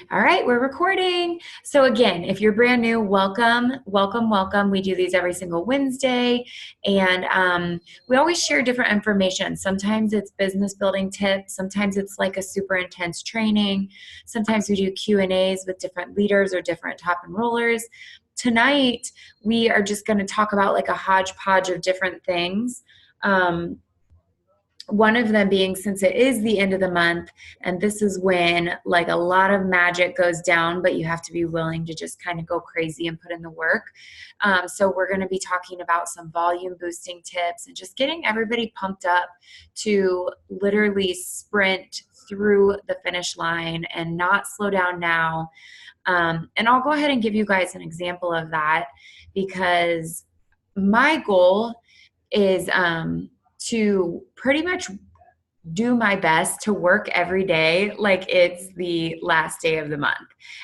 All right, we're recording. So again, if you're brand new, welcome, welcome, welcome. We do these every single Wednesday, and we always share different information. Sometimes it's business building tips. Sometimes it's like a super intense training. Sometimes we do Q&As with different leaders or different top enrollers. Tonight, we are just going to talk about like a hodgepodge of different things. One of them being, since it is the end of the month, and this is when like a lot of magic goes down, but you have to be willing to just kind of go crazy and put in the work. So we're going to be talking about some volume boosting tips and just getting everybody pumped up to literally sprint through the finish line and not slow down now. And I'll go ahead and give you guys an example of that, because my goal is to pretty much do my best to work every day like it's the last day of the month.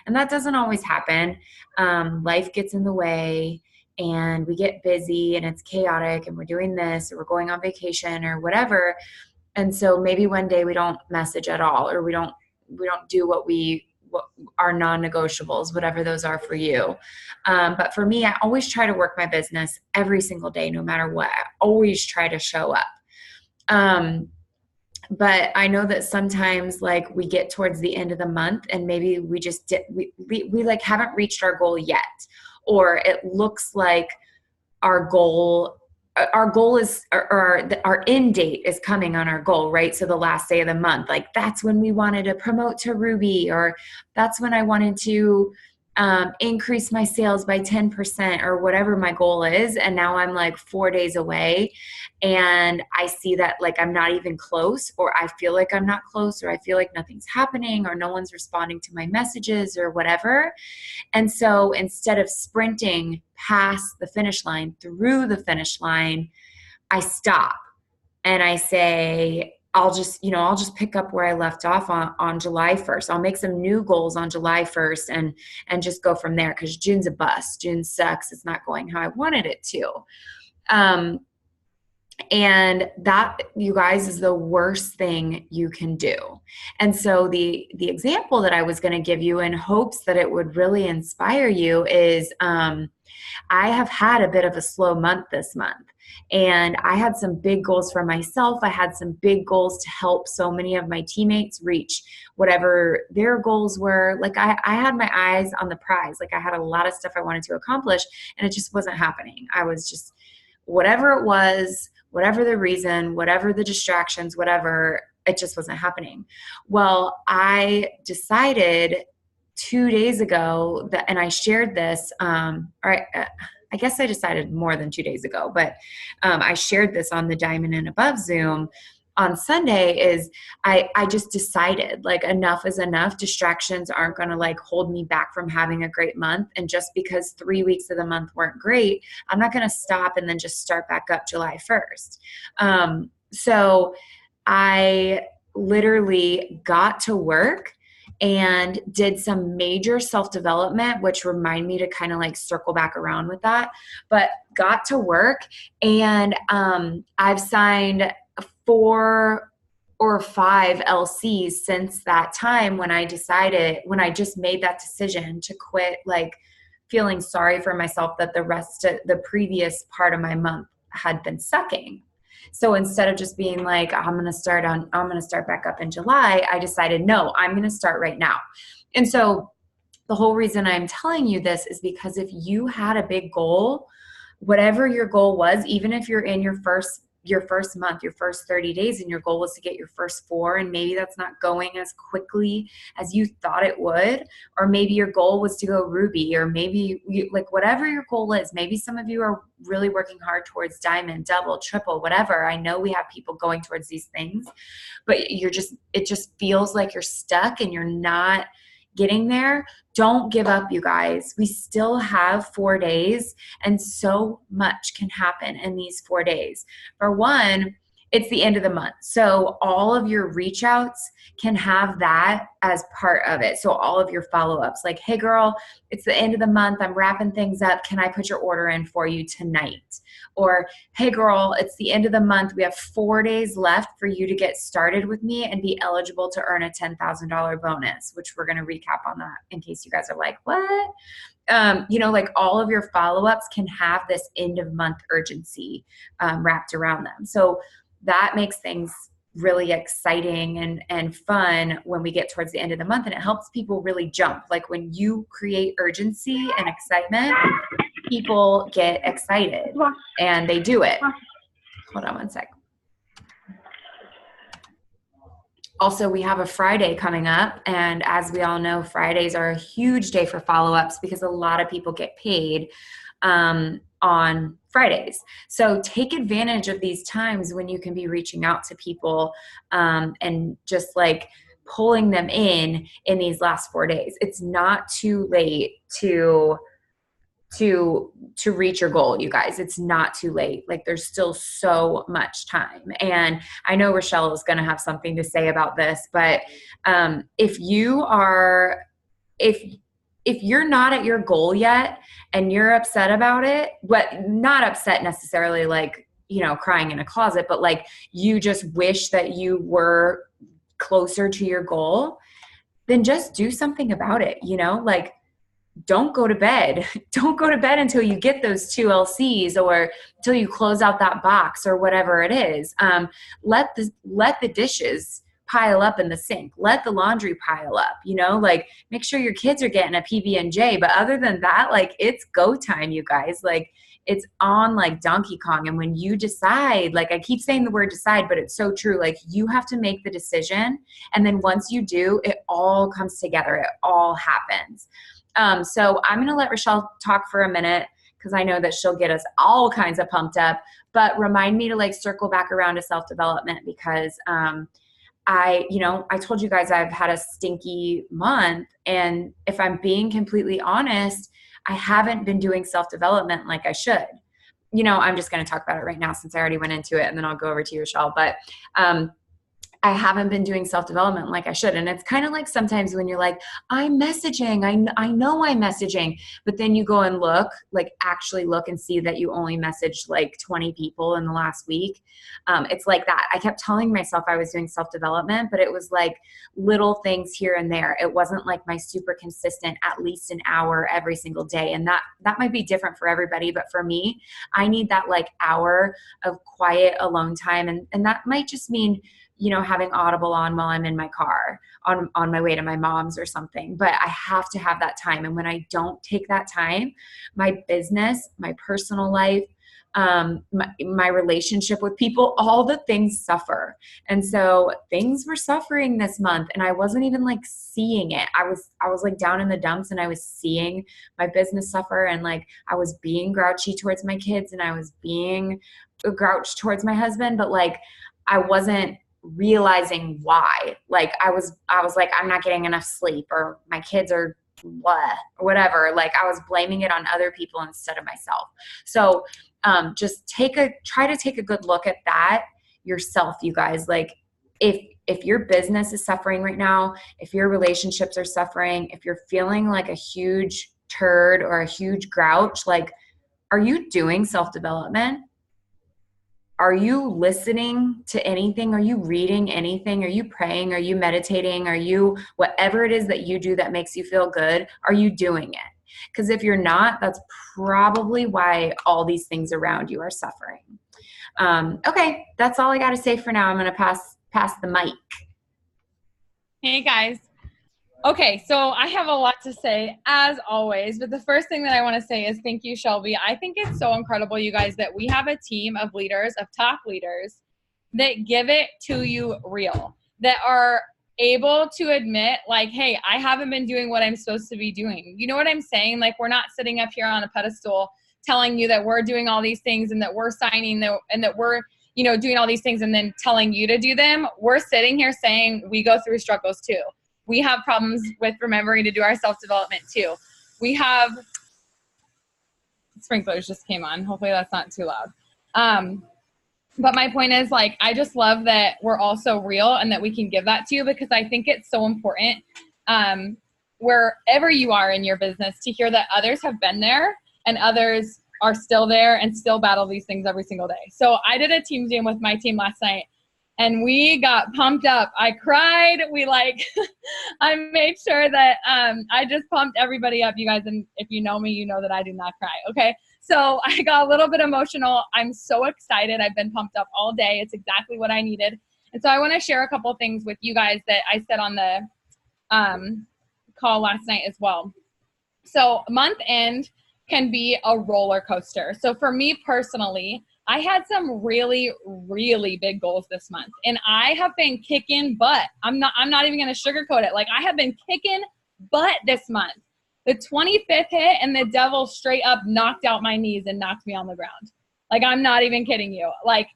And that doesn't always happen. Life gets in the way and we get busy and it's chaotic and we're doing this or we're going on vacation or whatever. And so maybe one day we don't message at all, or we don't do what our non-negotiables, whatever those are for you. But for me, I always try to work my business every single day, no matter what. I always try to show up. But I know that sometimes like we get towards the end of the month and maybe we just we like haven't reached our goal yet, or it looks like our goal is, or our end date is coming on our goal, right? So the last day of the month, like that's when we wanted to promote to Ruby, or that's when I wanted to increase my sales by 10% or whatever my goal is. And now I'm like 4 days away and I see that like I'm not even close, or I feel like I'm not close, or I feel like nothing's happening, or no one's responding to my messages or whatever. And so instead of sprinting past the finish line, through the finish line, I stop and I say, I'll just pick up where I left off on July 1st. I'll make some new goals on July 1st and just go from there, because June's a bust. June sucks. It's not going how I wanted it to. And that, you guys, is the worst thing you can do. And so the example that I was going to give you in hopes that it would really inspire you is I have had a bit of a slow month this month. And I had some big goals for myself. I had some big goals to help so many of my teammates reach whatever their goals were. Like I had my eyes on the prize. Like I had a lot of stuff I wanted to accomplish, and it just wasn't happening. I was just, whatever it was, whatever the reason, whatever the distractions, whatever, it just wasn't happening. Well, I decided 2 days ago that, and I shared this, I guess I decided more than 2 days ago, but I shared this on the Diamond and Above Zoom on Sunday, is I just decided like enough is enough. Distractions aren't going to like hold me back from having a great month. And just because 3 weeks of the month weren't great, I'm not going to stop and then just start back up July 1st. So I literally got to work and did some major self-development, which remind me to kind of like circle back around with that, but got to work. And I've signed 4 or 5 LCs since that time, when I just made that decision to quit, like feeling sorry for myself that the previous part of my month had been sucking. So instead of just being like, I'm going to start back up in July, I decided, no, I'm going to start right now. And so the whole reason I'm telling you this is because if you had a big goal, whatever your goal was, even if you're in your first month, your first 30 days, and your goal was to get your first 4, and maybe that's not going as quickly as you thought it would, or maybe your goal was to go Ruby, or maybe like whatever your goal is, maybe some of you are really working hard towards Diamond, double, triple, whatever. I know we have people going towards these things, but it just feels like you're stuck and you're not getting there. Don't give up, you guys. We still have 4 days, and so much can happen in these 4 days. For one, It's the end of the month. So all of your reach outs can have that as part of it. So all of your follow-ups, like, hey girl, it's the end of the month. I'm wrapping things up. Can I put your order in for you tonight? Or, hey girl, it's the end of the month. We have 4 days left for you to get started with me and be eligible to earn a $10,000 bonus, which we're going to recap on that in case you guys are like, what? Like all of your follow-ups can have this end of month urgency wrapped around them. So that makes things really exciting and fun when we get towards the end of the month, and it helps people really jump. Like when you create urgency and excitement, people get excited and they do it. Hold on one sec. Also, we have a Friday coming up, and as we all know, Fridays are a huge day for follow-ups because a lot of people get paid on Fridays. So take advantage of these times when you can be reaching out to people and just like pulling them in these last 4 days. It's not too late to reach your goal, you guys. It's not too late. Like there's still so much time. And I know Rochelle is going to have something to say about this, but if you're not at your goal yet and you're upset about it, but not upset necessarily like, crying in a closet, but like you just wish that you were closer to your goal, then just do something about it, like don't go to bed. Don't go to bed until you get those 2 LCs or until you close out that box or whatever it is. Let the dishes pile up in the sink. Let the laundry pile up, like make sure your kids are getting a PB&J. But other than that, like it's go time, you guys. Like it's on like Donkey Kong. And when you decide, like I keep saying the word decide, but it's so true. Like you have to make the decision. And then once you do, it all comes together. It all happens. So I'm going to let Rochelle talk for a minute because I know that she'll get us all kinds of pumped up, but remind me to like circle back around to self-development because, I told you guys I've had a stinky month, and if I'm being completely honest, I haven't been doing self-development like I should. I'm just going to talk about it right now since I already went into it, and then I'll go over to you, Rochelle. But I haven't been doing self-development like I should. And it's kind of like sometimes when you're like, I'm messaging, I know I'm messaging, but then you go and actually look and see that you only messaged like 20 people in the last week. It's like that. I kept telling myself I was doing self-development, but it was like little things here and there. It wasn't like my super consistent, at least an hour every single day. And that might be different for everybody, but for me, I need that like hour of quiet alone time. And that might just mean having Audible on while I'm in my car on my way to my mom's or something, but I have to have that time. And when I don't take that time, my business, my personal life, my relationship with people, all the things suffer. And so things were suffering this month and I wasn't even like seeing it. I was like down in the dumps and I was seeing my business suffer, and like I was being grouchy towards my kids and I was being grouchy towards my husband, but like I wasn't realizing why. Like I was like, I'm not getting enough sleep, or my kids are blah, or whatever. Like I was blaming it on other people instead of myself. So just try to take a good look at that yourself, you guys. Like if your business is suffering right now, if your relationships are suffering, if you're feeling like a huge turd or a huge grouch, like, are you doing self-development? Are you listening to anything? Are you reading anything? Are you praying? Are you meditating? Are you, whatever it is that you do that makes you feel good, are you doing it? Because if you're not, that's probably why all these things around you are suffering. Okay, that's all I got to say for now. I'm going to pass the mic. Hey guys. Okay, so I have a lot to say as always, but the first thing that I want to say is thank you, Shelby. I think it's so incredible, you guys, that we have a team of leaders, of top leaders, that give it to you real, that are able to admit like, hey, I haven't been doing what I'm supposed to be doing. You know what I'm saying? Like we're not sitting up here on a pedestal telling you that we're doing all these things and that we're signing and that we're doing all these things and then telling you to do them. We're sitting here saying we go through struggles too. We have problems with remembering to do our self-development too. We have sprinklers just came on. Hopefully that's not too loud. But my point is, like, I just love that we're all so real and that we can give that to you, because I think it's so important, wherever you are in your business, to hear that others have been there and others are still there and still battle these things every single day. So I did a team Zoom with my team last night and we got pumped up. I cried. I made sure that I just pumped everybody up, you guys. And if you know me, you know that I do not cry. Okay. So I got a little bit emotional. I'm so excited. I've been pumped up all day. It's exactly what I needed. And so I want to share a couple things with you guys that I said on the call last night as well. So month end can be a roller coaster. So for me personally, I had some really, really big goals this month, and I have been kicking butt. I'm not even going to sugarcoat it. Like, I have been kicking butt this month. The 25th hit and the devil straight up knocked out my knees and knocked me on the ground. Like, I'm not even kidding you. Like,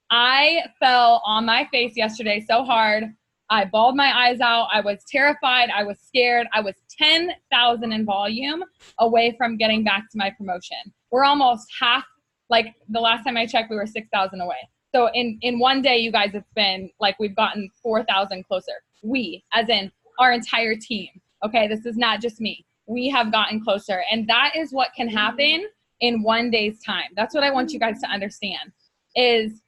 I fell on my face yesterday so hard. I bawled my eyes out. I was terrified. I was scared. I was 10,000 in volume away from getting back to my promotion. We're almost half. Like, the last time I checked, we were 6,000 away. So in one day, you guys, it's been like we've gotten 4,000 closer. We, as in our entire team. Okay, this is not just me. We have gotten closer. And that is what can happen in one day's time. That's what I want you guys to understand, is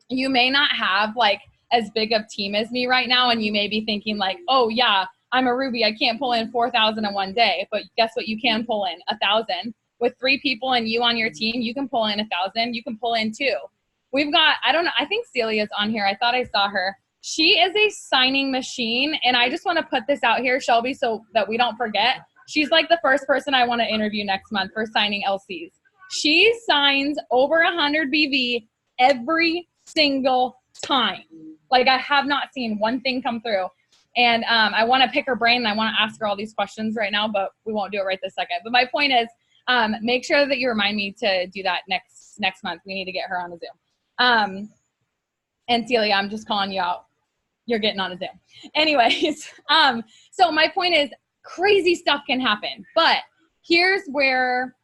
you may not have like as big of team as me right now. And you may be thinking like, oh yeah, I'm a Ruby. I can't pull in 4,000 in one day. But guess what? You can pull in 1,000. With 3 people and you on your team, you can pull in 1,000. You can pull in 2. We've got, I don't know, I think Celia's on here. I thought I saw her. She is a signing machine. And I just want to put this out here, Shelby, so that we don't forget. She's like the first person I want to interview next month for signing LCs. She signs over 100 BV every single time. Like, I have not seen one thing come through. And I want to pick her brain and I want to ask her all these questions right now, but we won't do it right this second. But my point is, make sure that you remind me to do that next month. We need to get her on a Zoom. And Celia, I'm just calling you out. You're getting on a Zoom. Anyways, so my point is, crazy stuff can happen, but here's where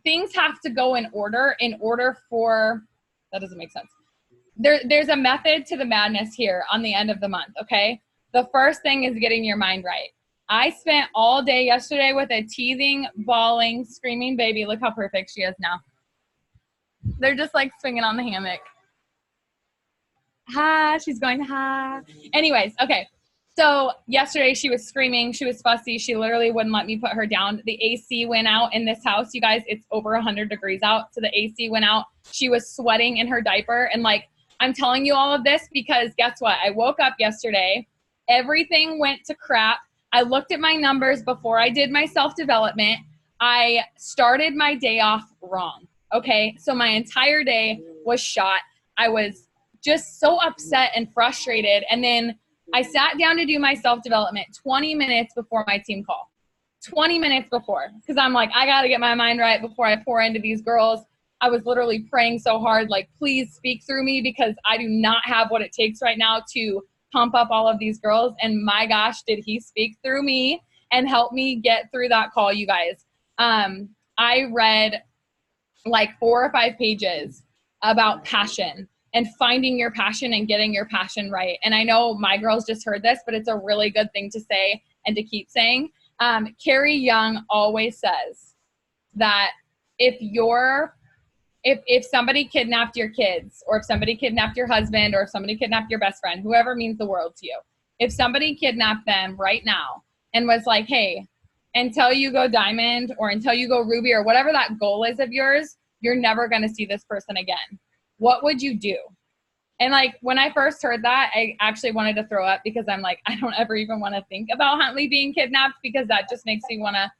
things have to go in order for, that doesn't make sense. There's a method to the madness here on the end of the month. Okay. The first thing is getting your mind right. I spent all day yesterday with a teething, bawling, screaming baby. Look how perfect she is now. They're just like swinging on the hammock. Ha, she's going ha. Anyways, okay. So yesterday she was screaming. She was fussy. She literally wouldn't let me put her down. The AC went out in this house. You guys, it's over 100 degrees out. So the AC went out. She was sweating in her diaper. And like, I'm telling you all of this because guess what? I woke up yesterday. Everything went to crap. I looked at my numbers before I did my self-development. I started my day off wrong. Okay. So my entire day was shot. I was just so upset and frustrated. And then I sat down to do my self-development 20 minutes before my team call. 20 minutes before. Because I'm like, I got to get my mind right before I pour into these girls. I was literally praying so hard, like, please speak through me because I do not have what it takes right now to pump up all of these girls. And my gosh, did he speak through me and help me get through that call, you guys. I read like 4 or 5 pages about passion and finding your passion and getting your passion right. And I know my girls just heard this, but it's a really good thing to say and to keep saying. Carrie Young always says that if somebody kidnapped your kids, or if somebody kidnapped your husband, or if somebody kidnapped your best friend, whoever means the world to you, if somebody kidnapped them right now and was like, hey, until you go diamond or until you go ruby or whatever that goal is of yours, you're never going to see this person again. What would you do? And like, when I first heard that, I actually wanted to throw up because I'm like, I don't ever even want to think about Huntley being kidnapped because that just makes me want to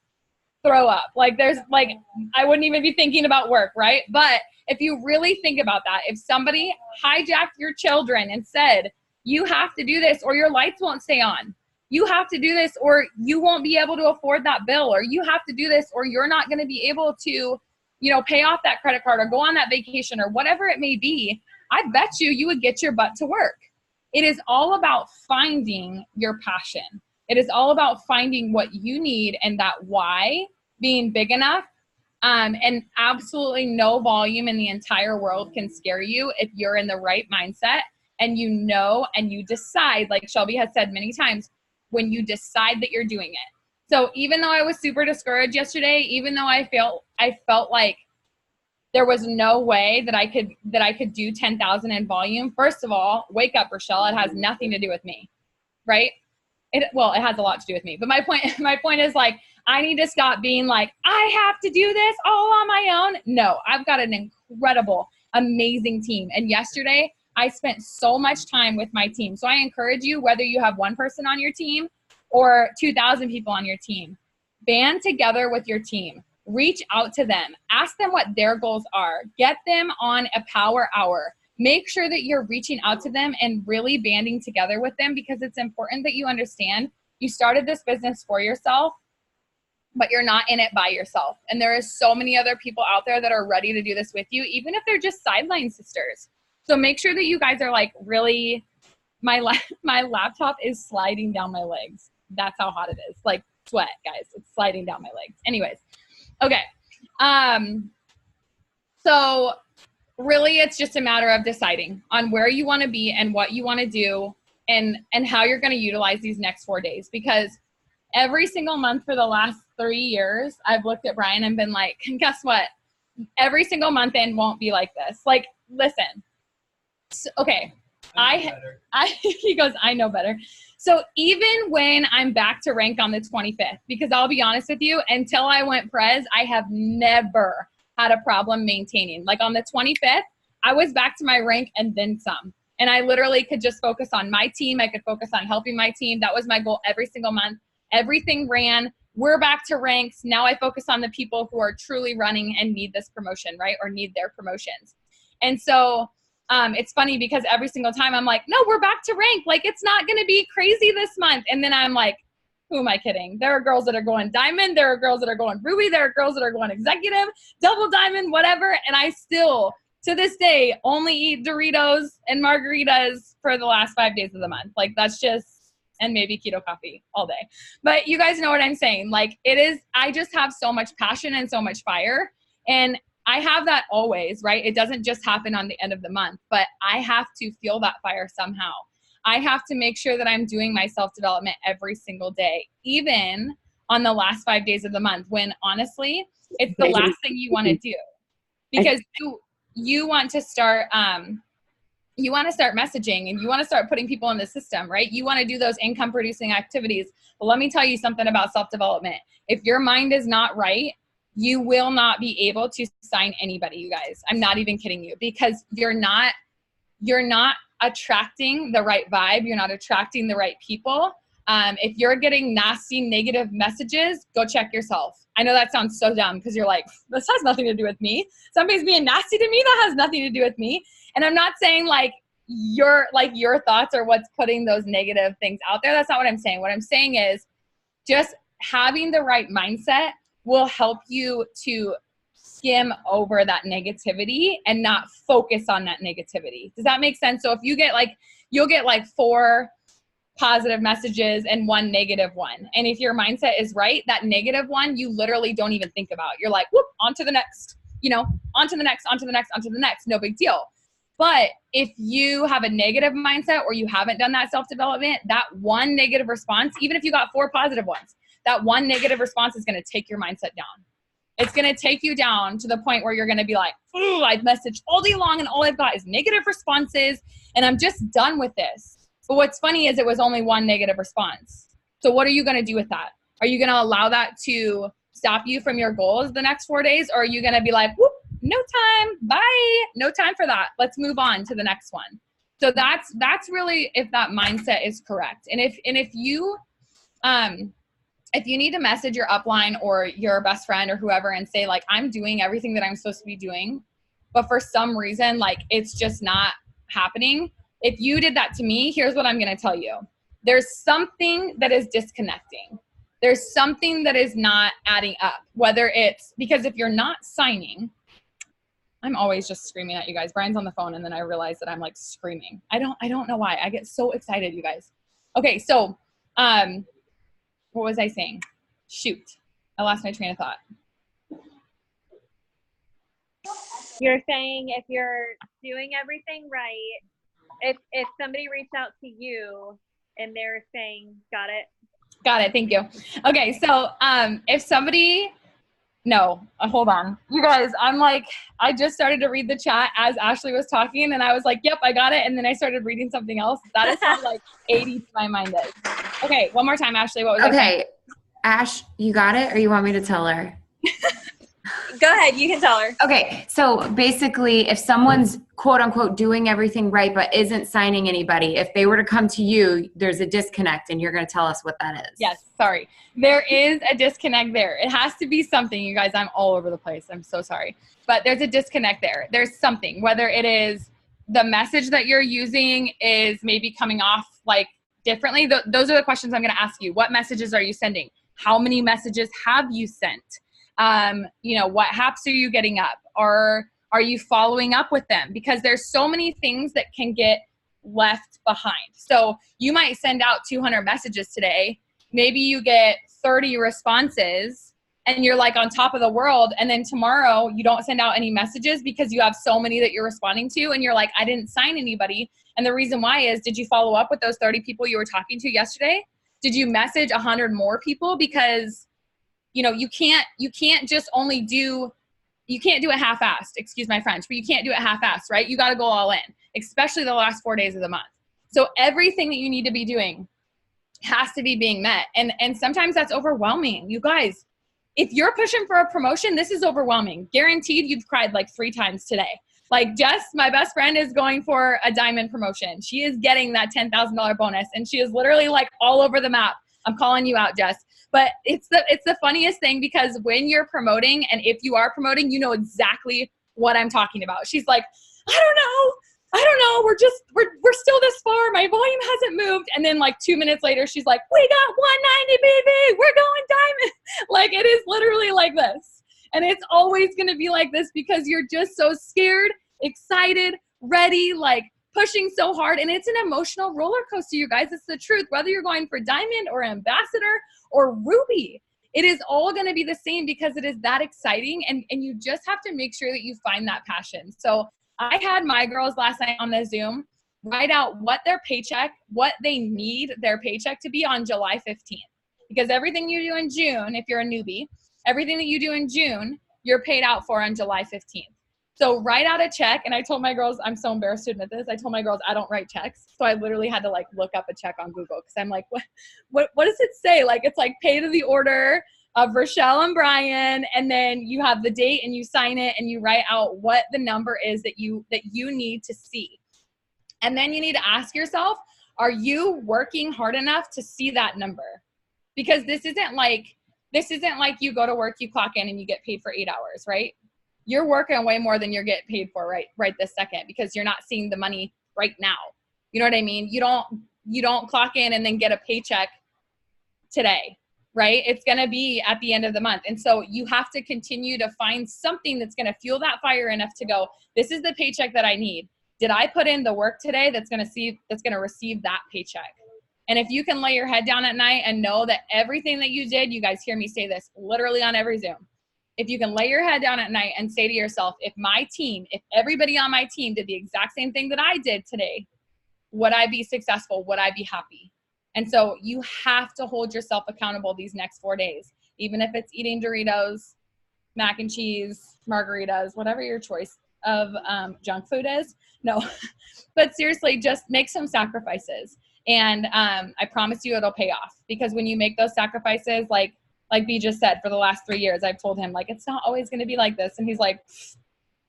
throw up. Like, there's like, I wouldn't even be thinking about work, right? But if you really think about that, if somebody hijacked your children and said, you have to do this or your lights won't stay on, you have to do this or you won't be able to afford that bill, or you have to do this or you're not going to be able to, you know, pay off that credit card or go on that vacation or whatever it may be, I bet you would get your butt to work. It is all about finding your passion. It is all about finding what you need and that why being big enough. And absolutely no volume in the entire world can scare you if you're in the right mindset and you know and you decide, like Shelby has said many times, when you decide that you're doing it. So even though I was super discouraged yesterday, even though I felt like there was no way that I could do 10,000 in volume. First of all, wake up, Rochelle. It has nothing to do with me, right? It has a lot to do with me. But my point is, like, I need to stop being like, I have to do this all on my own. No, I've got an incredible, amazing team. And yesterday I spent so much time with my team. So I encourage you, whether you have one person on your team or 2,000 people on your team, band together with your team. Reach out to them. Ask them what their goals are. Get them on a power hour. Make sure that you're reaching out to them and really banding together with them, because it's important that you understand you started this business for yourself, but you're not in it by yourself. And there is so many other people out there that are ready to do this with you, even if they're just sideline sisters. So make sure that you guys are like really, my laptop is sliding down my legs. That's how hot it is. Like sweat, guys. It's sliding down my legs. Anyways. Okay. So really it's just a matter of deciding on where you want to be and what you want to do and how you're going to utilize these next 4 days, because every single month for the last 3 years, I've looked at Brian and been like, guess what? Every single month end won't be like this. Like, listen, so, okay. He goes, I know better. So even when I'm back to rank on the 25th, because I'll be honest with you, until I went Prez, I have never had a problem maintaining. Like on the 25th, I was back to my rank and then some. And I literally could just focus on my team. I could focus on helping my team. That was my goal every single month. Everything ran. We're back to ranks. Now I focus on the people who are truly running and need this promotion, right? Or need their promotions. And so it's funny because every single time I'm like, no, we're back to rank. Like, it's not going to be crazy this month. And then I'm like, who am I kidding? There are girls that are going diamond. There are girls that are going ruby. There are girls that are going executive, double diamond, whatever. And I still, to this day, only eat Doritos and margaritas for the last 5 days of the month. Like, that's just, and maybe keto coffee all day. But you guys know what I'm saying. Like, it is, I just have so much passion and so much fire. And I have that always, right? It doesn't just happen on the end of the month, but I have to feel that fire somehow. I have to make sure that I'm doing my self-development every single day, even on the last 5 days of the month, when honestly, it's the last thing you want to do, because you want to start, messaging and you want to start putting people in the system, right? You want to do those income producing activities. But let me tell you something about self-development. If your mind is not right, you will not be able to sign anybody, you guys. I'm not even kidding you, because you're not attracting the right vibe. You're not attracting the right people. If you're getting nasty, negative messages, go check yourself. I know that sounds so dumb because you're like, this has nothing to do with me. Somebody's being nasty to me. That has nothing to do with me. And I'm not saying like your thoughts are what's putting those negative things out there. That's not what I'm saying. What I'm saying is just having the right mindset will help you to skim over that negativity and not focus on that negativity. Does that make sense? So if you get you'll get 4 positive messages and 1 negative one. And if your mindset is right, that negative one, you literally don't even think about. You're like, whoop, on to the next, on to the next, on to the next, on to the next, no big deal. But if you have a negative mindset or you haven't done that self-development, that 1 negative response, even if you got 4 positive ones, that 1 negative response is going to take your mindset down. It's going to take you down to the point where you're going to be like, ooh, I've messaged all day long and all I've got is negative responses and I'm just done with this. But what's funny is it was only 1 negative response. So what are you going to do with that? Are you going to allow that to stop you from your goals the next 4 days? Or are you going to be like, whoop, no time, bye, no time for that. Let's move on to the next one. So that's really if that mindset is correct. And if you need to message your upline or your best friend or whoever and say like, I'm doing everything that I'm supposed to be doing, but for some reason, like it's just not happening. If you did that to me, here's what I'm going to tell you. There's something that is disconnecting. There's something that is not adding up, whether it's because if you're not signing, I'm always just screaming at you guys. Brian's on the phone and then I realize that I'm like screaming. I don't know why. I get so excited, you guys. Okay. So, what was I saying? Shoot. I lost my train of thought. You're saying if you're doing everything right, if somebody reached out to you and they're saying, got it? Got it. Thank you. Okay. So if somebody, no, hold on. You guys, I just started to read the chat as Ashley was talking and I was like, yep, I got it. And then I started reading something else. That is how like 80 my mind is. Okay. One more time, Ashley. What was I saying? Ash, you got it? Or you want me to tell her? Go ahead. You can tell her. Okay. So basically, if someone's quote unquote doing everything right, but isn't signing anybody, if they were to come to you, there's a disconnect and you're going to tell us what that is. Yes. Sorry. There is a disconnect there. It has to be something, you guys. I'm all over the place. I'm so sorry. But there's a disconnect there. There's something, whether it is the message that you're using is maybe coming off like differently. Those are the questions I'm going to ask you. What messages are you sending? How many messages have you sent? What haps are you getting up? Or are you following up with them? Because there's so many things that can get left behind. So you might send out 200 messages today. Maybe you get 30 responses and you're like on top of the world. And then tomorrow you don't send out any messages because you have so many that you're responding to. And you're like, I didn't sign anybody. And the reason why is, did you follow up with those 30 people you were talking to yesterday? Did you message 100 more people? Because you can't just only you can't do it half-assed, excuse my French, but you can't do it half-assed, right? You got to go all in, especially the last 4 days of the month. So everything that you need to be doing has to be being met. And sometimes that's overwhelming. You guys, if you're pushing for a promotion, this is overwhelming. Guaranteed you've cried like 3 times today. Like Jess, my best friend, is going for a diamond promotion. She is getting that $10,000 bonus and she is literally like all over the map. I'm calling you out, Jess. But it's the funniest thing because when you're promoting and if you are promoting, you know exactly what I'm talking about. She's like, I don't know. We're still this far. My volume hasn't moved. And then like 2 minutes later, she's like, we got 190 BB. We're going diamond. Like it is literally like this. And it's always going to be like this because you're just so scared, excited, ready, like pushing so hard. And it's an emotional roller coaster, you guys. It's the truth. Whether you're going for diamond or ambassador or ruby, it is all going to be the same because it is that exciting. And you just have to make sure that you find that passion. So I had my girls last night on the Zoom write out what they need their paycheck to be on July 15th. Because everything you do in June, if you're a newbie, everything that you do in June, you're paid out for on July 15th. So write out a check. And I told my girls, I'm so embarrassed to admit this. I told my girls, I don't write checks. So I literally had to like look up a check on Google because I'm like, what does it say? Like, it's like pay to the order of Rochelle and Brian. And then you have the date and you sign it and you write out what the number is that you need to see. And then you need to ask yourself, are you working hard enough to see that number? Because this isn't like you go to work, you clock in and you get paid for 8 hours, right? You're working way more than you're getting paid for right this second because you're not seeing the money right now. You know what I mean? You don't clock in and then get a paycheck today, right? It's going to be at the end of the month. And so you have to continue to find something that's going to fuel that fire enough to go, this is the paycheck that I need. Did I put in the work today that's going to receive that paycheck? And if you can lay your head down at night and know that everything that you did, you guys hear me say this literally on every Zoom. If you can lay your head down at night and say to yourself, if everybody on my team did the exact same thing that I did today, would I be successful? Would I be happy? And so you have to hold yourself accountable these next 4 days, even if it's eating Doritos, mac and cheese, margaritas, whatever your choice of junk food is. No, but seriously, just make some sacrifices. And I promise you it'll pay off because when you make those sacrifices, like B just said, for the last 3 years, I've told him, like, it's not always going to be like this. And he's like,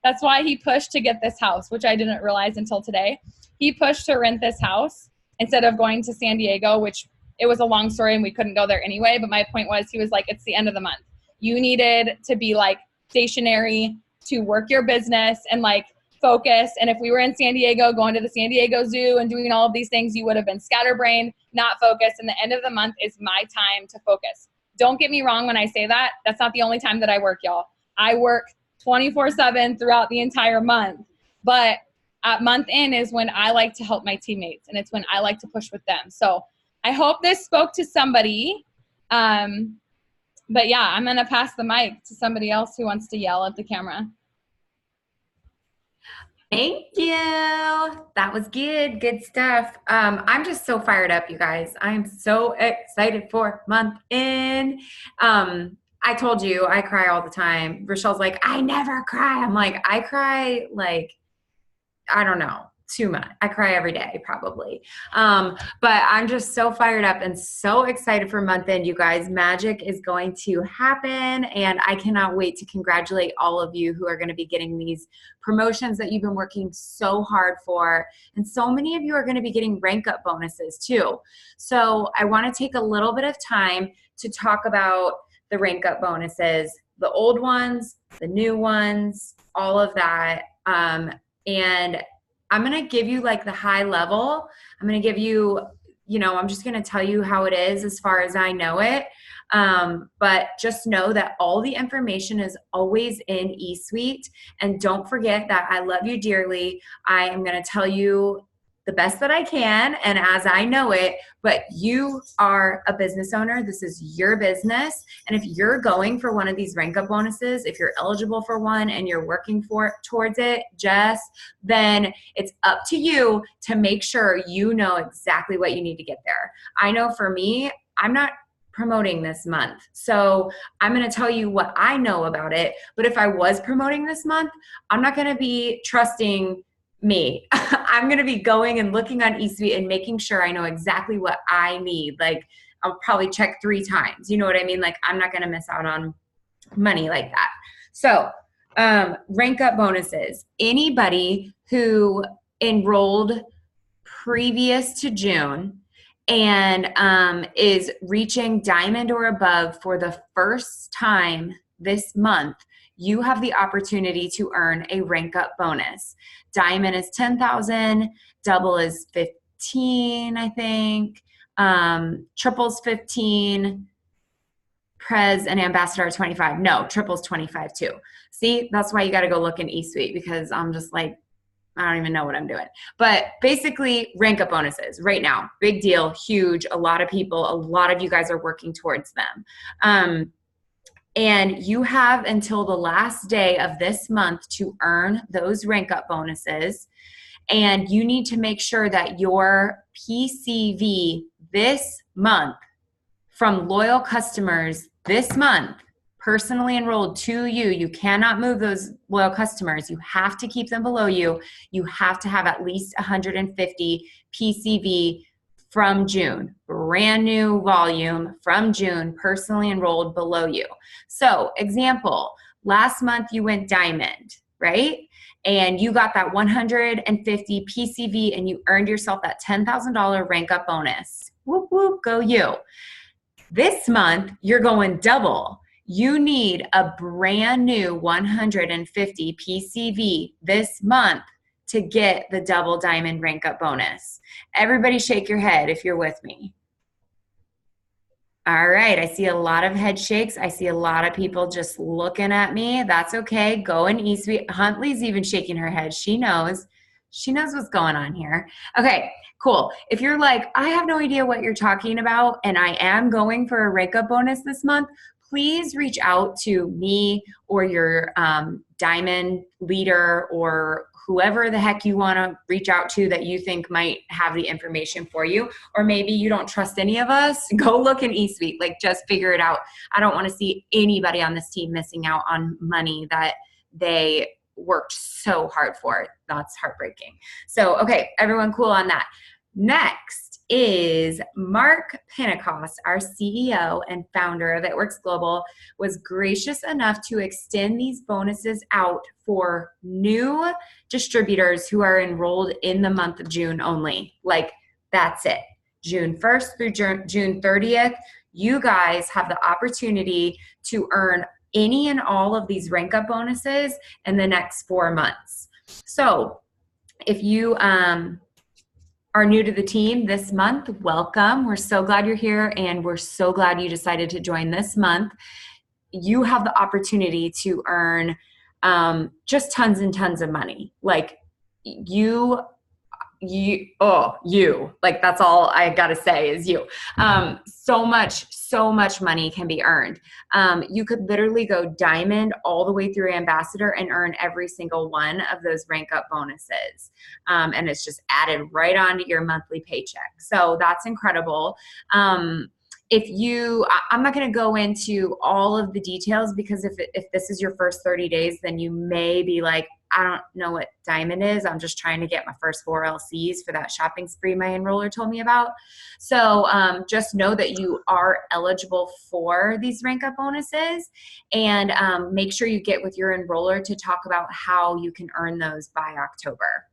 that's why he pushed to get this house, which I didn't realize until today. He pushed to rent this house instead of going to San Diego, which it was a long story and we couldn't go there anyway. But my point was, he was like, it's the end of the month. You needed to be like stationary to work your business and like focus. And if we were in San Diego, going to the San Diego Zoo and doing all of these things, you would have been scatterbrained, not focused. And the end of the month is my time to focus. Don't get me wrong when I say that. That's not the only time that I work, y'all. I work 24/7 throughout the entire month. But at month end is when I like to help my teammates, and it's when I like to push with them. So I hope this spoke to somebody. But yeah, I'm going to pass the mic to somebody else who wants to yell at the camera. Thank you. That was good. Good stuff. I'm just so fired up, you guys. I'm so excited for month end. I told you I cry all the time. Rochelle's like, I never cry. I'm like, I cry like, I don't know, too much. I cry every day, probably. But I'm just so fired up and so excited for month end, you guys. Magic is going to happen, and I cannot wait to congratulate all of you who are going to be getting these promotions that you've been working so hard for. And so many of you are going to be getting rank up bonuses too. So I want to take a little bit of time to talk about the rank up bonuses, the old ones, the new ones, all of that. And I'm going to give you like the high level. I'm going to give you, I'm just going to tell you how it is as far as I know it. But just know that all the information is always in eSuite. And don't forget that I love you dearly. I am going to tell you the best that I can and as I know it, but you are a business owner. This is your business. And if you're going for one of these rank up bonuses, if you're eligible for one and you're working towards it, Jess, then it's up to you to make sure you know exactly what you need to get there. I know for me, I'm not promoting this month. So I'm going to tell you what I know about it. But if I was promoting this month, I'm not going to be trusting me. I'm going to be going and looking on eSuite and making sure I know exactly what I need. Like I'll probably check 3 times. You know what I mean? Like I'm not going to miss out on money like that. So rank up bonuses. Anybody who enrolled previous to June and is reaching diamond or above for the first time this month, you have the opportunity to earn a rank up bonus. Diamond is 10,000, double is 15, I think. Triple's 15, Prez and Ambassador are 25. No, triple's 25 too. See, that's why you got to go look in eSuite because I'm just like, I don't even know what I'm doing. But basically, rank up bonuses right now. Big deal, huge. A lot of you guys are working towards them. And you have until the last day of this month to earn those rank up bonuses. And you need to make sure that your PCV this month from loyal customers this month, personally enrolled to you, you cannot move those loyal customers. You have to keep them below you. You have to have at least 150 PCV from June, brand new volume from June, personally enrolled below you. So example, last month you went diamond, right? And you got that 150 PCV and you earned yourself that $10,000 rank up bonus. Whoop, whoop, go you. This month you're going double. You need a brand new 150 PCV this month to get the double diamond rank up bonus. Everybody shake your head if you're with me. All right, I see a lot of head shakes. I see a lot of people just looking at me. That's okay. Go in eSuite. Huntley's even shaking her head. She knows. She knows what's going on here. Okay, cool. If you're like, I have no idea what you're talking about and I am going for a rank up bonus this month, please reach out to me or your diamond leader or whoever the heck you want to reach out to that you think might have the information for you. Or maybe you don't trust any of us. Go look in eSuite. Like, just figure it out. I don't want to see anybody on this team missing out on money that they worked so hard for. That's heartbreaking. So, okay, everyone cool on that. Next is Mark Pentecost, our CEO and founder of It Works Global, was gracious enough to extend these bonuses out for new distributors who are enrolled in the month of June only. Like, that's it. June 1st through June 30th, you guys have the opportunity to earn any and all of these rank up bonuses in the next 4 months. So if you are new to the team this month, welcome. We're so glad you're here and we're so glad you decided to join this month. You have the opportunity to earn just tons and tons of money. Like, you you, like, that's all I gotta say is you. So much money can be earned. You could literally go diamond all the way through ambassador and earn every single one of those rank up bonuses. And it's just added right onto your monthly paycheck. So that's incredible. I'm not going to go into all of the details, because if this is your first 30 days, then you may be like, I don't know what diamond is. I'm just trying to get my first 4 LCs for that shopping spree my enroller told me about. So just know that you are eligible for these rank up bonuses, and make sure you get with your enroller to talk about how you can earn those by October.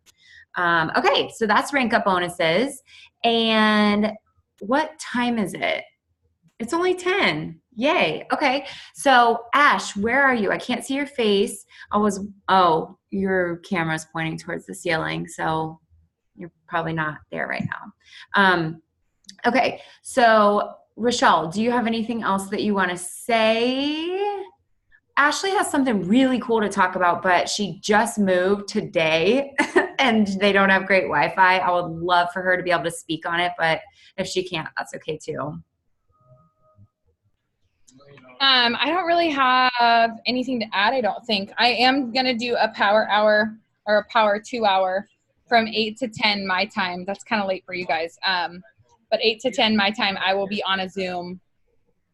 Okay, so that's rank up bonuses. And what time is it? It's only 10. Yay. Okay. So Ash, where are you? I can't see your face. Your camera's pointing towards the ceiling, so you're probably not there right now. Okay. So Rochelle, do you have anything else that you want to say? Ashley has something really cool to talk about, but she just moved today and they don't have great Wi-Fi. I would love for her to be able to speak on it, but if she can't, that's okay too. I don't really have anything to add, I don't think. I am going to do a power hour or a power 2 hour from 8 to 10 my time. That's kind of late for you guys. But 8 to 10 my time, I will be on a Zoom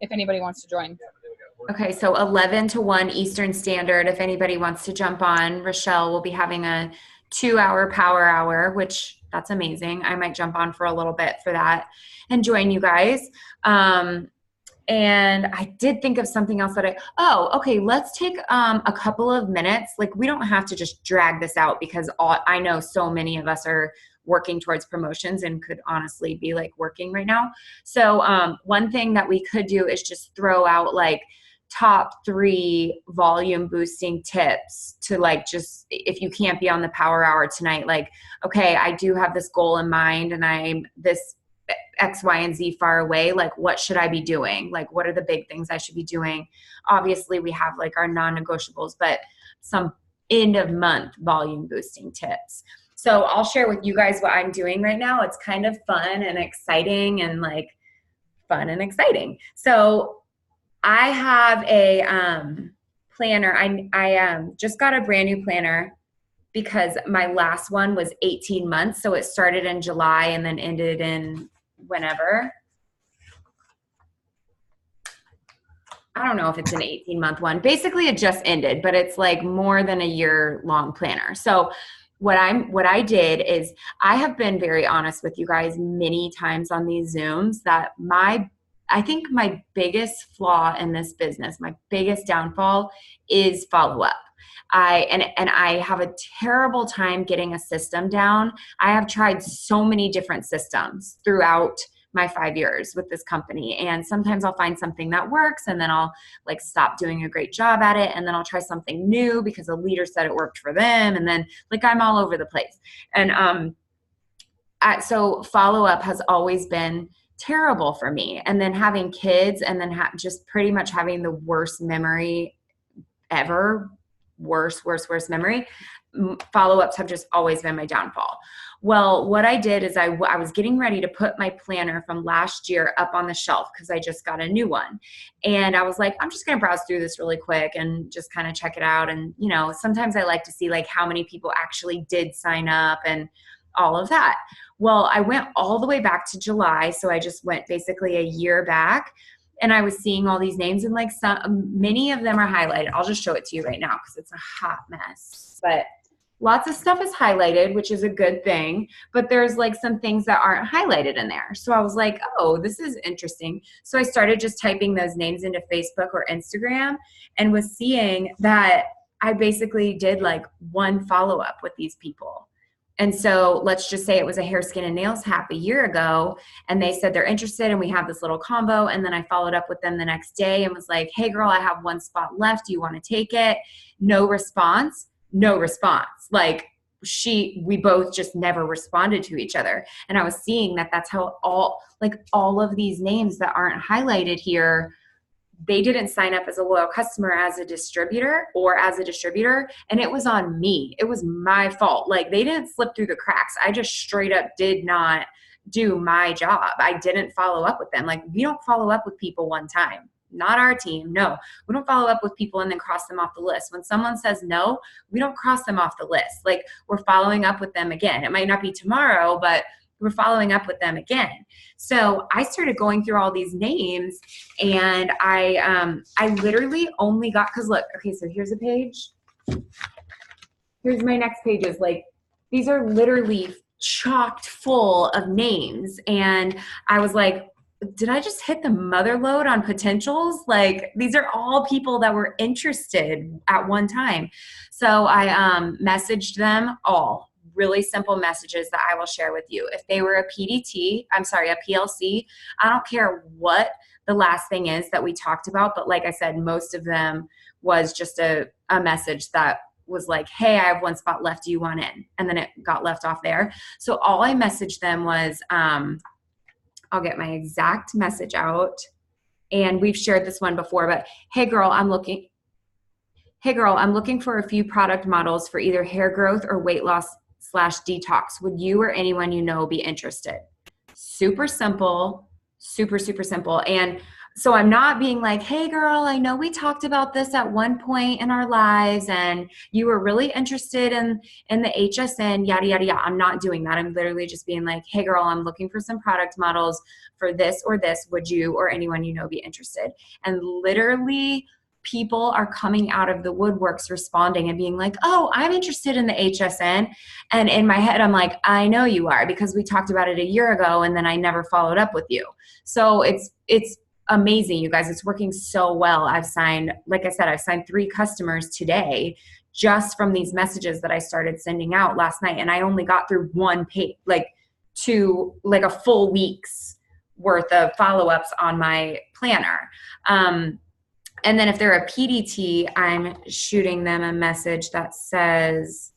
if anybody wants to join. Okay, so 11 to 1 Eastern Standard. If anybody wants to jump on, Rochelle will be having a 2-hour power hour, which that's amazing. I might jump on for a little bit for that and join you guys. And I did think of something else that okay, let's take a couple of minutes. Like, we don't have to just drag this out, because I know so many of us are working towards promotions and could honestly be like working right now. So one thing that we could do is just throw out like top 3 volume boosting tips to, like, just, if you can't be on the power hour tonight, like, okay, I do have this goal in mind and I'm this X, Y, and Z far away. Like, what should I be doing? Like, what are the big things I should be doing? Obviously, we have like our non-negotiables, but some end of month volume boosting tips. So I'll share with you guys what I'm doing right now. It's kind of fun and exciting, and like fun and exciting. So I have a planner. I just got a brand new planner because my last one was 18 months. So it started in July and then ended in whenever. I don't know if it's an 18-month one. Basically, it just ended, but it's like more than a year-long planner. So what I did is, I have been very honest with you guys many times on these Zooms that I think my biggest flaw in this business, my biggest downfall, is follow-up. I have a terrible time getting a system down. I have tried so many different systems throughout my 5 years with this company. And sometimes I'll find something that works and then I'll like stop doing a great job at it. And then I'll try something new because a leader said it worked for them. And then like I'm all over the place. And so follow-up has always been terrible for me. And then having kids and then just pretty much having the worst memory ever, worst memory, follow-ups have just always been my downfall. Well, what I did is I was getting ready to put my planner from last year up on the shelf because I just got a new one. And I was like, I'm just going to browse through this really quick and just kind of check it out. And, you know, sometimes I like to see like how many people actually did sign up and all of that. Well, I went all the way back to July. So I just went basically a year back. And I was seeing all these names and like many of them are highlighted. I'll just show it to you right now because it's a hot mess. But lots of stuff is highlighted, which is a good thing. But there's like some things that aren't highlighted in there. So I was like, oh, this is interesting. So I started just typing those names into Facebook or Instagram and was seeing that I basically did like one follow-up with these people. And so let's just say it was a hair, skin, and nails hack a year ago, and they said they're interested and we have this little combo. And then I followed up with them the next day and was like, hey girl, I have one spot left. Do you want to take it? No response. Like we both just never responded to each other. And I was seeing that that's how all of these names that aren't highlighted here they didn't sign up as a loyal customer as a distributor or as a distributor. And it was on me. It was my fault. Like they didn't slip through the cracks. I just straight up did not do my job. I didn't follow up with them. Like we don't follow up with people one time. Not our team. No, we don't follow up with people and then cross them off the list. When someone says no, we don't cross them off the list. Like we're following up with them again. It might not be tomorrow, but we're following up with them again. So I started going through all these names, and I literally only got, because look, okay, so here's a page. Here's my next pages. Like these are literally chocked full of names. And I was like, did I just hit the mother load on potentials? Like these are all people that were interested at one time. So I messaged them all. Really simple messages that I will share with you. If they were a PLC, I don't care what the last thing is that we talked about, but like I said, most of them was just a message that was like, hey, I have one spot left. Do you want in? And then it got left off there. So all I messaged them was, I'll get my exact message out. And we've shared this one before, but hey girl, I'm looking for a few product models for either hair growth or weight loss / detox. Would you or anyone you know be interested? Super simple, super, super simple. And so I'm not being like, hey girl, I know we talked about this at one point in our lives and you were really interested in the HSN, yada, yada, yada. I'm not doing that. I'm literally just being like, hey girl, I'm looking for some product models for this or this. Would you or anyone you know be interested? And literally people are coming out of the woodworks responding and being like, oh, I'm interested in the HSN. And in my head, I'm like, I know you are, because we talked about it a year ago and then I never followed up with you. So it's amazing, you guys. It's working so well. I've signed 3 customers today just from these messages that I started sending out last night. And I only got through one page, a full week's worth of follow-ups on my planner. And then if they're a PDT, I'm shooting them a message that says,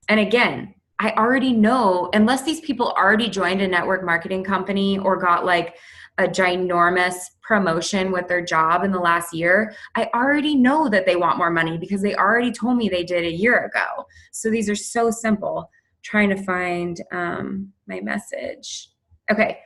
and again, I already know, unless these people already joined a network marketing company or got like a ginormous promotion with their job in the last year, I already know that they want more money because they already told me they did a year ago. So these are so simple. Trying to find my message. Okay.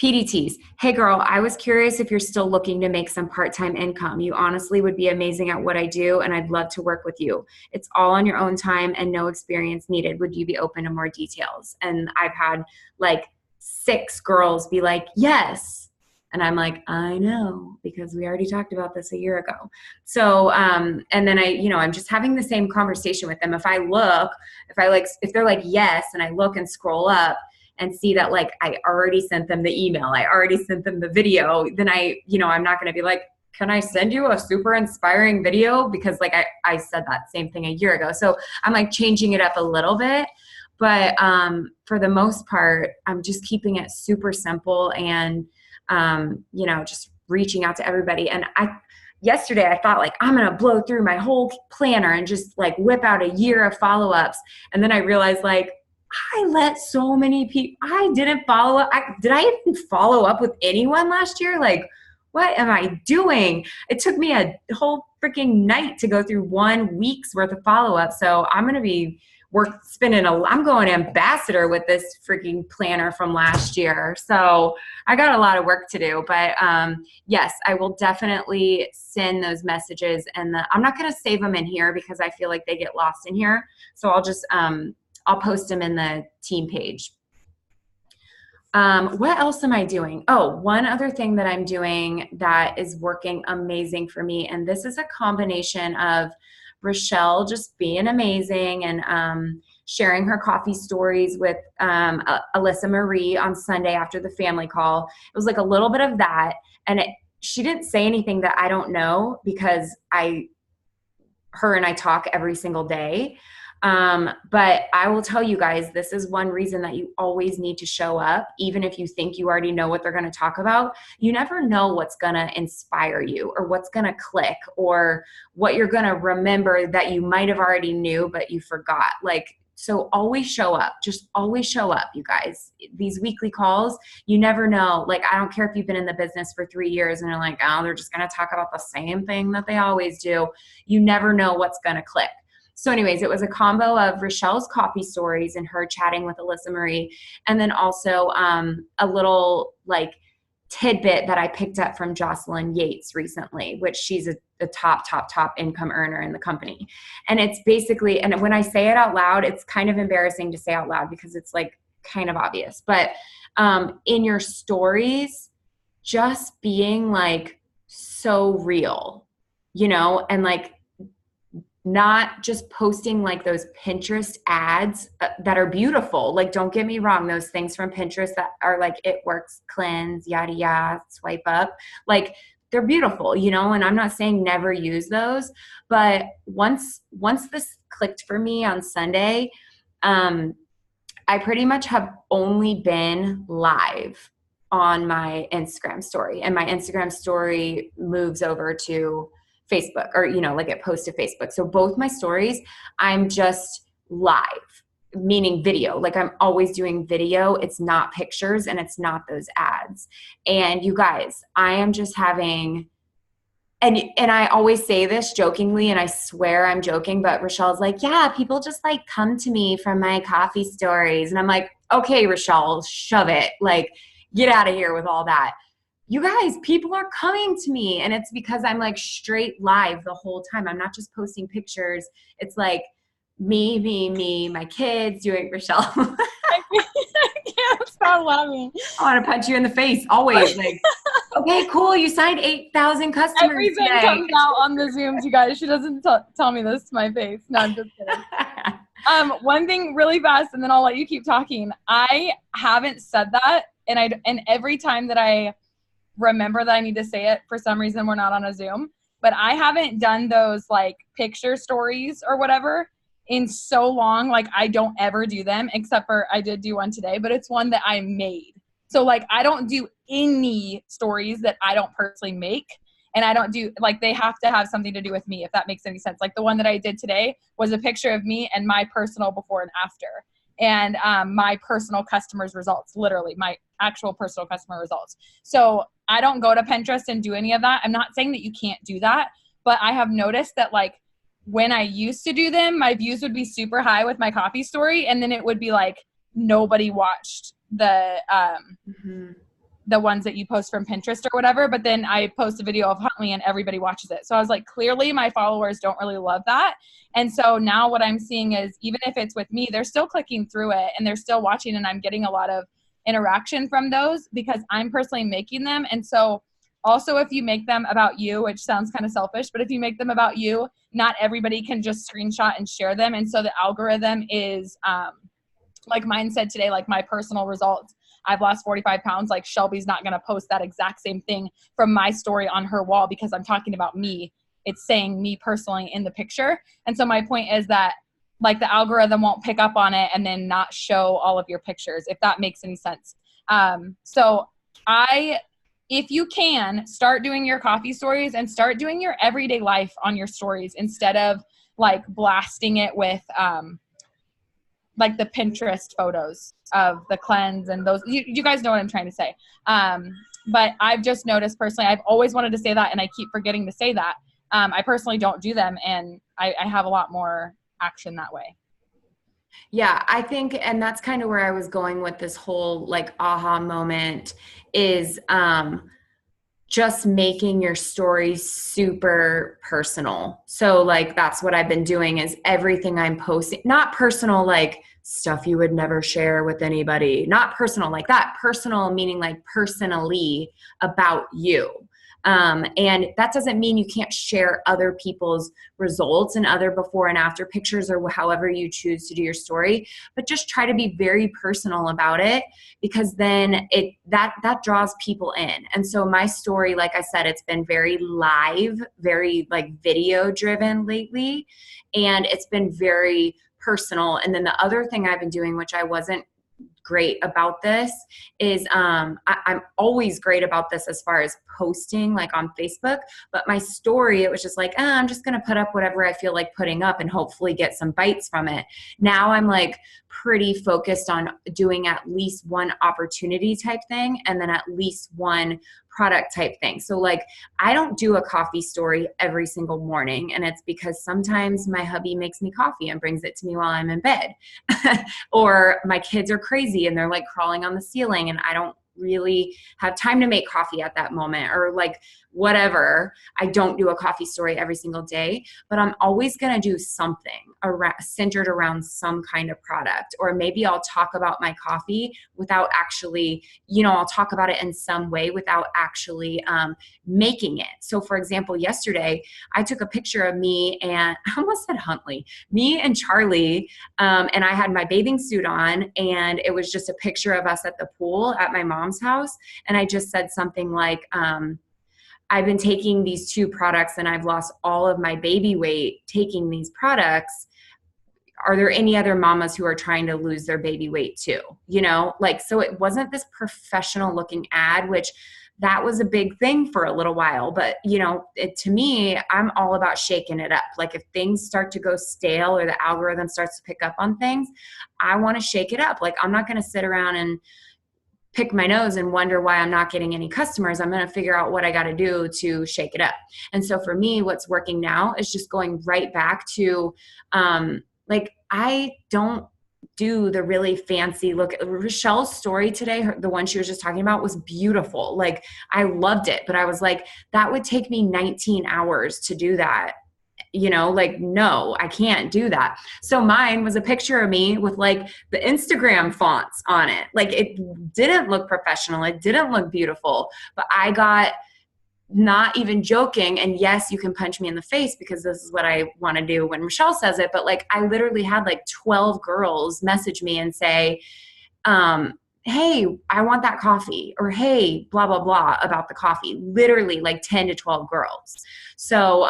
PDTs. Hey girl, I was curious if you're still looking to make some part-time income. You honestly would be amazing at what I do and I'd love to work with you. It's all on your own time and no experience needed. Would you be open to more details? And I've had like 6 girls be like, yes. And I'm like, I know, because we already talked about this a year ago. So, and then I'm just having the same conversation with them. If they're like, yes, and I look and scroll up and see that like I already sent them the email, I already sent them the video, then I'm not going to be like, can I send you a super inspiring video? Because like I said that same thing a year ago. So I'm like changing it up a little bit, but for the most part, I'm just keeping it super simple and, just reaching out to everybody. And yesterday I thought like, I'm going to blow through my whole planner and just like whip out a year of follow-ups. And then I realized like, I let so many people, I didn't follow up. Did I even follow up with anyone last year? Like, what am I doing? It took me a whole freaking night to go through 1 week's worth of follow-up. So I'm going to be I'm going ambassador with this freaking planner from last year. So I got a lot of work to do, but yes, I will definitely send those messages, and I'm not going to save them in here because I feel like they get lost in here. So I'll just, I'll post them in the team page. What else am I doing? Oh, one other thing that I'm doing that is working amazing for me. And this is a combination of Rochelle just being amazing and sharing her coffee stories with Alyssa Marie on Sunday after the family call. It was like a little bit of that. And she didn't say anything that I don't know because her and I talk every single day. But I will tell you guys, this is one reason that you always need to show up. Even if you think you already know what they're going to talk about, you never know what's going to inspire you or what's going to click or what you're going to remember that you might have already knew, but you forgot. Like So always show up. Just always show up, you guys. These weekly calls, you never know. Like, I don't care if you've been in the business for 3 years and you're like, oh, they're just going to talk about the same thing that they always do. You never know what's going to click. So anyways, it was a combo of Rochelle's coffee stories and her chatting with Alyssa Marie. And then also a little like tidbit that I picked up from Jocelyn Yates recently, which she's a top income earner in the company. And it's basically, and when I say it out loud, it's kind of embarrassing to say out loud because it's like kind of obvious, but in your stories, just being like so real, you know, and like not just posting like those Pinterest ads that are beautiful. Like, don't get me wrong, those things from Pinterest that are like, it works, cleanse, yada, yada, swipe up. Like, they're beautiful, you know, and I'm not saying never use those, but once this clicked for me on Sunday, I pretty much have only been live on my Instagram story, and my Instagram story moves over to Facebook, or, you know, like it posts to Facebook. So both my stories, I'm just live, meaning video. Like, I'm always doing video. It's not pictures and it's not those ads. And you guys, I am just having, and I always say this jokingly, and I swear I'm joking, but Rochelle's like, yeah, people just like come to me from my coffee stories. And I'm like, okay, Rochelle, shove it. Like, get out of here with all that. You guys, people are coming to me, and it's because I'm like straight live the whole time. I'm not just posting pictures. It's like me, my kids doing Rochelle. I can't stop laughing. I want to punch you in the face always. Like, okay, cool. You signed 8,000 customers Everything today. comes out on the Zooms, you guys. She doesn't tell me this to my face. No, I'm just kidding. One thing really fast, and then I'll let you keep talking. I haven't said that, and every time that I remember that I need to say it, for some reason we're not on a Zoom, but I haven't done those like picture stories or whatever in so long. Like, I don't ever do them, except for I did do one today, but it's one that I made. So like, I don't do any stories that I don't personally make, and I don't do, like, they have to have something to do with me, if that makes any sense. Like, the one that I did today was a picture of me and my personal before and after, and my personal customers results, literally my actual personal customer results. So I don't go to Pinterest and do any of that. I'm not saying that you can't do that, but I have noticed that like when I used to do them, my views would be super high with my coffee story, and then it would be like nobody watched the ones that you post from Pinterest or whatever. But then I post a video of Huntley and everybody watches it. So I was like, clearly my followers don't really love that. And so now what I'm seeing is, even if it's with me, they're still clicking through it and they're still watching, and I'm getting a lot of interaction from those because I'm personally making them. And so also, if you make them about you, which sounds kind of selfish, but if you make them about you, not everybody can just screenshot and share them. And so the algorithm is, like mine said today, like my personal results, I've lost 45 pounds. Like, Shelby's not going to post that exact same thing from my story on her wall because I'm talking about me. It's saying me personally in the picture. And so my point is that, like, the algorithm won't pick up on it and then not show all of your pictures, if that makes any sense. So if you can, start doing your coffee stories and start doing your everyday life on your stories instead of like blasting it with like the Pinterest photos of the cleanse and those. You guys know what I'm trying to say. But I've just noticed personally, I've always wanted to say that and I keep forgetting to say that. I personally don't do them, and I have a lot more action that way. Yeah, I think, and that's kind of where I was going with this whole like aha moment is just making your story super personal. So like, that's what I've been doing is everything I'm posting, not personal, like stuff you would never share with anybody, not personal like that, personal meaning like personally about you. And that doesn't mean you can't share other people's results and other before and after pictures or however you choose to do your story, but just try to be very personal about it, because then that draws people in. And so my story, like I said, it's been very live, very like video driven lately, and it's been very personal. And then the other thing I've been doing, which I wasn't great about this is I'm always great about this as far as posting like on Facebook, but my story, it was just like, I'm just going to put up whatever I feel like putting up and hopefully get some bites from it. Now I'm like pretty focused on doing at least one opportunity type thing and then at least one product type thing. So like I don't do a coffee story every single morning, and it's because sometimes my hubby makes me coffee and brings it to me while I'm in bed. Or my kids are crazy and they're like crawling on the ceiling and I don't really have time to make coffee at that moment, or like whatever. I don't do a coffee story every single day, but I'm always going to do something centered around some kind of product. Or maybe I'll talk about my coffee without actually, I'll talk about it in some way without actually making it. So for example, yesterday I took a picture of me and I almost said Huntley, me and Charlie, and I had my bathing suit on, and it was just a picture of us at the pool at my mom's house. And I just said something like, I've been taking these 2 products and I've lost all of my baby weight taking these products. Are there any other mamas who are trying to lose their baby weight too? So it wasn't this professional looking ad, which that was a big thing for a little while. But, to me, I'm all about shaking it up. Like if things start to go stale or the algorithm starts to pick up on things, I want to shake it up. Like I'm not going to sit around and pick my nose and wonder why I'm not getting any customers. I'm going to figure out what I got to do to shake it up. And so for me, what's working now is just going right back to, I don't do the really fancy look. Rochelle's story today, the one she was just talking about, was beautiful. Like I loved it, but I was like, that would take me 19 hours to do that. No, I can't do that. So mine was a picture of me with like the Instagram fonts on it. Like it didn't look professional. It didn't look beautiful, but I got, not even joking. And yes, you can punch me in the face because this is what I want to do when Rochelle says it. But like, I literally had like 12 girls message me and say, hey, I want that coffee, or hey, blah, blah, blah about the coffee. Literally like 10 to 12 girls. So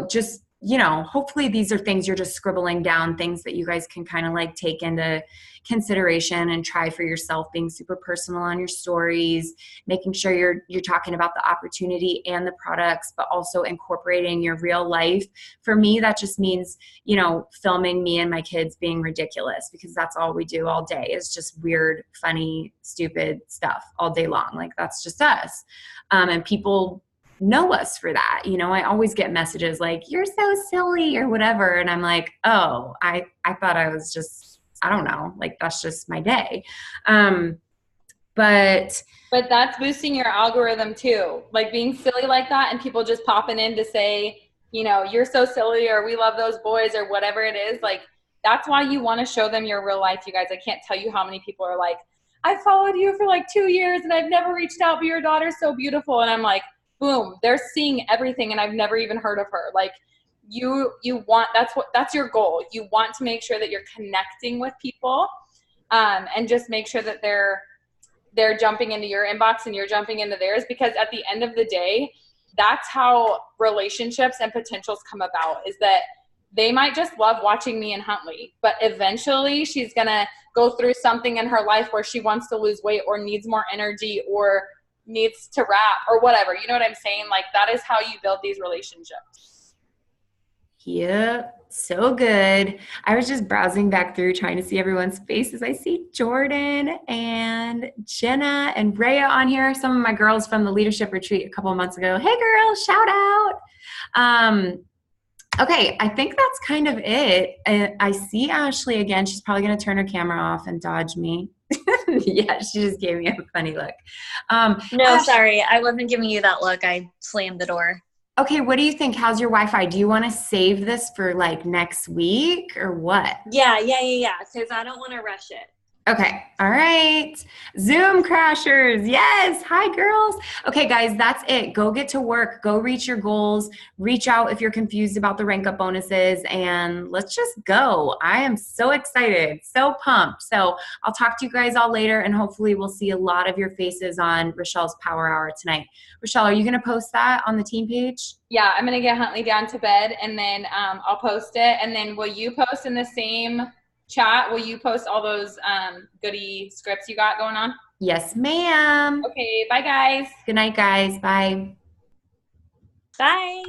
just, hopefully these are things you're just scribbling down, things that you guys can kind of like take into consideration and try for yourself, being super personal on your stories, making sure you're talking about the opportunity and the products, but also incorporating your real life. For me, that just means, filming me and my kids being ridiculous, because that's all we do all day is just weird, funny, stupid stuff all day long. Like that's just us. And people know us for that. I always get messages like, you're so silly or whatever. And I'm like, oh, I thought I was just, I don't know, like that's just my day. But that's boosting your algorithm too. Like being silly like that and people just popping in to say, you're so silly, or we love those boys, or whatever it is. Like that's why you want to show them your real life, you guys. I can't tell you how many people are like, I followed you for like 2 years and I've never reached out, but your daughter's so beautiful. And I'm like, boom, they're seeing everything and I've never even heard of her. Like you want, that's your goal. You want to make sure that you're connecting with people, and just make sure that they're jumping into your inbox and you're jumping into theirs, because at the end of the day, that's how relationships and potentials come about, is that they might just love watching me and Huntley, but eventually she's going to go through something in her life where she wants to lose weight or needs more energy or needs to rap or whatever. You know what I'm saying? Like that is how you build these relationships. Yep. So good. I was just browsing back through trying to see everyone's faces. I see Jordan and Jenna and Rhea on here. Some of my girls from the leadership retreat a couple of months ago. Hey girls, shout out. Okay. I think that's kind of it. I see Ashley again. She's probably going to turn her camera off and dodge me. Yeah, she just gave me a funny look. No, sorry. I wasn't giving you that look. I slammed the door. Okay, what do you think? How's your Wi-Fi? Do you want to save this for like next week or what? Yeah. Because I don't want to rush it. Okay. All right. Zoom crashers. Yes. Hi, girls. Okay, guys, that's it. Go get to work. Go reach your goals. Reach out if you're confused about the rank up bonuses, and let's just go. I am so excited, so pumped. So I'll talk to you guys all later, and hopefully we'll see a lot of your faces on Rochelle's Power Hour tonight. Rochelle, are you going to post that on the team page? Yeah, I'm going to get Huntley down to bed, and then I'll post it. And then will you post in the same chat, will you post all those goody scripts you got going on? Yes, ma'am. Okay, bye guys. Good night, guys. Bye. Bye.